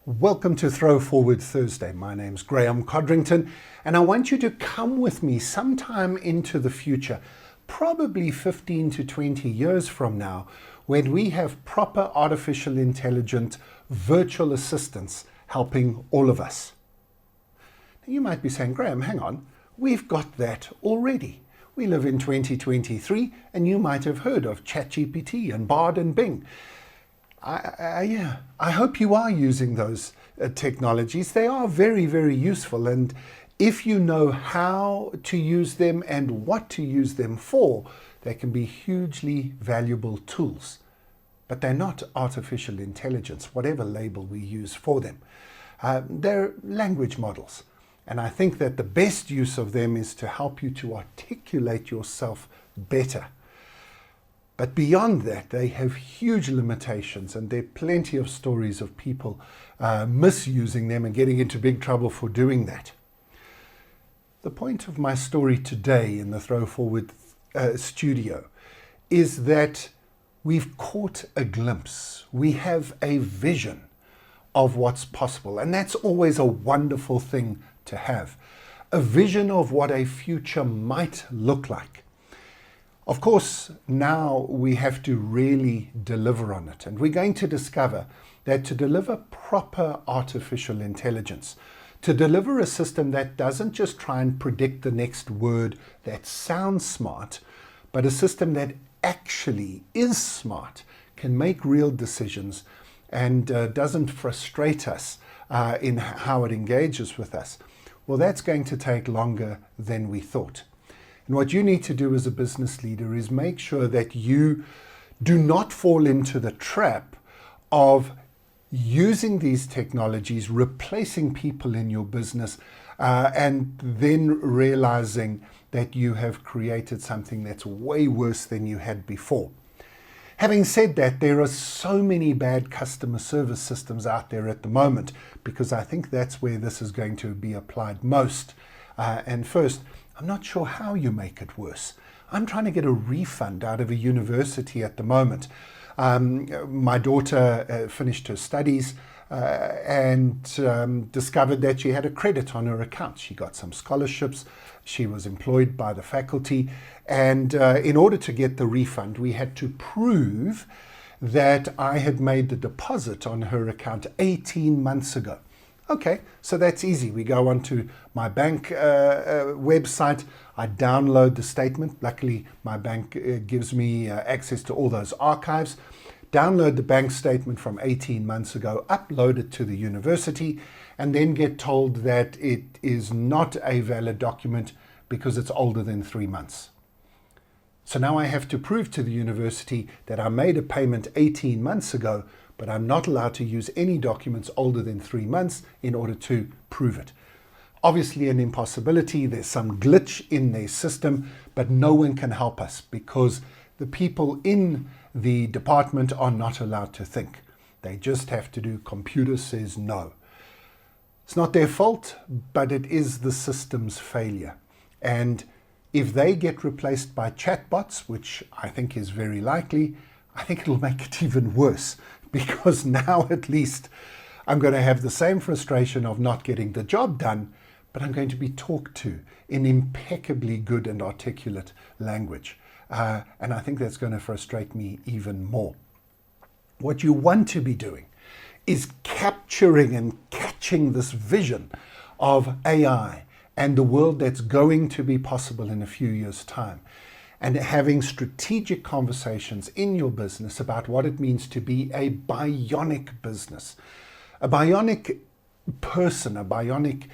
Welcome to ThrowForward Thursday. My name's Graham Codrington, and I want you to come with me sometime into the future, probably 15 to 20 years from now, when we have proper artificial intelligent virtual assistants helping all of us. Now, you might be saying, Graham, hang on, we've got that already. We live in 2023, and you might have heard of ChatGPT and Bard and Bing. I hope you are using those technologies. They are very, very useful. And if you know how to use them and what to use them for, they can be hugely valuable tools. But they're not artificial intelligence, whatever label we use for them. They're language models. And I think that the best use of them is to help you to articulate yourself better. But beyond that, they have huge limitations, and there are plenty of stories of people misusing them and getting into big trouble for doing that. The point of my story today in the ThrowForward studio is that we've caught a glimpse. We have a vision of what's possible, and that's always a wonderful thing to have. A vision of what a future might look like. Of course, now we have to really deliver on it. And we're going to discover that to deliver proper artificial intelligence, to deliver a system that doesn't just try and predict the next word that sounds smart, but a system that actually is smart, can make real decisions, and doesn't frustrate us in how it engages with us, well, that's going to take longer than we thought. And what you need to do as a business leader is make sure that you do not fall into the trap of using these technologies, replacing people in your business, and then realizing that you have created something that's way worse than you had before. Having said that, there are so many bad customer service systems out there at the moment, because I think that's where this is going to be applied most. And first, I'm not sure how you make it worse. I'm trying to get a refund out of a university at the moment. My daughter finished her studies and discovered that she had a credit on her account. She got some scholarships. She was employed by the faculty. And in order to get the refund, we had to prove that I had made the deposit on her account 18 months ago. Okay, so that's easy. We go onto my bank website. I download the statement. Luckily, my bank gives me access to all those archives. Download the bank statement from 18 months ago, upload it to the university, and then get told that it is not a valid document because it's older than 3 months. So now I have to prove to the university that I made a payment 18 months ago, but I'm not allowed to use any documents older than 3 months in order to prove it. Obviously an impossibility. There's some glitch in their system, but no one can help us because the people in the department are not allowed to think. They just have to do computer says no. It's not their fault, but it is the system's failure. And if they get replaced by chatbots, which I think is very likely, I think it'll make it even worse, because now at least I'm going to have the same frustration of not getting the job done, but I'm going to be talked to in impeccably good and articulate language. And I think that's going to frustrate me even more. What you want to be doing is capturing and catching this vision of AI and the world that's going to be possible in a few years' time, and having strategic conversations in your business about what it means to be a bionic business. A bionic person, a bionic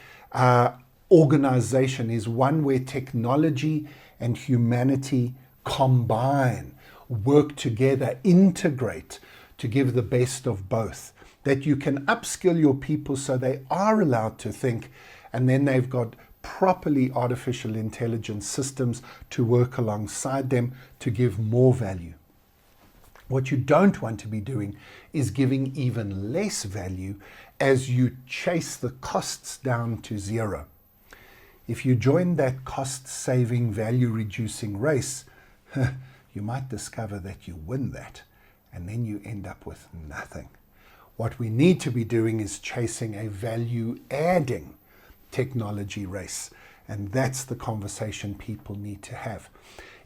organization is one where technology and humanity combine, work together, integrate to give the best of both. That you can upskill your people so they are allowed to think, and then they've got properly artificial intelligence systems to work alongside them to give more value. What you don't want to be doing is giving even less value as you chase the costs down to zero. If you join that cost-saving, value-reducing race, you might discover that you win that, and then you end up with nothing. What we need to be doing is chasing a value-adding technology race. And that's the conversation people need to have.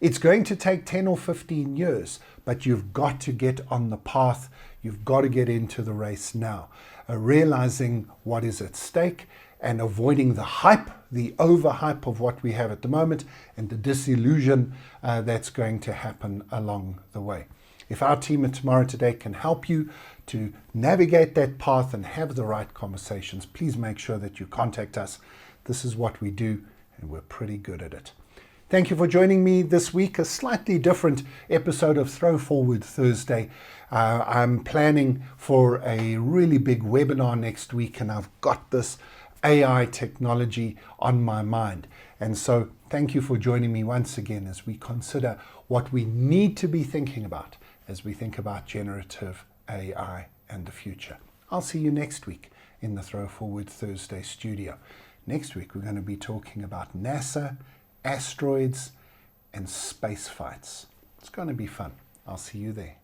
It's going to take 10 or 15 years, but you've got to get on the path. You've got to get into the race now, realizing what is at stake and avoiding the hype, the overhype of what we have at the moment, and the disillusion that's going to happen along the way. If our team at Tomorrow Today can help you to navigate that path and have the right conversations, please make sure that you contact us. This is what we do, and we're pretty good at it. Thank you for joining me this week, a slightly different episode of ThrowForward Thursday. I'm planning for a really big webinar next week, and I've got this AI technology on my mind. And so thank you for joining me once again as we consider what we need to be thinking about as we think about generative AI and the future. I'll see you next week in the ThrowForward Thursday studio. Next week, we're going to be talking about NASA, asteroids, and space fights. It's going to be fun. I'll see you there.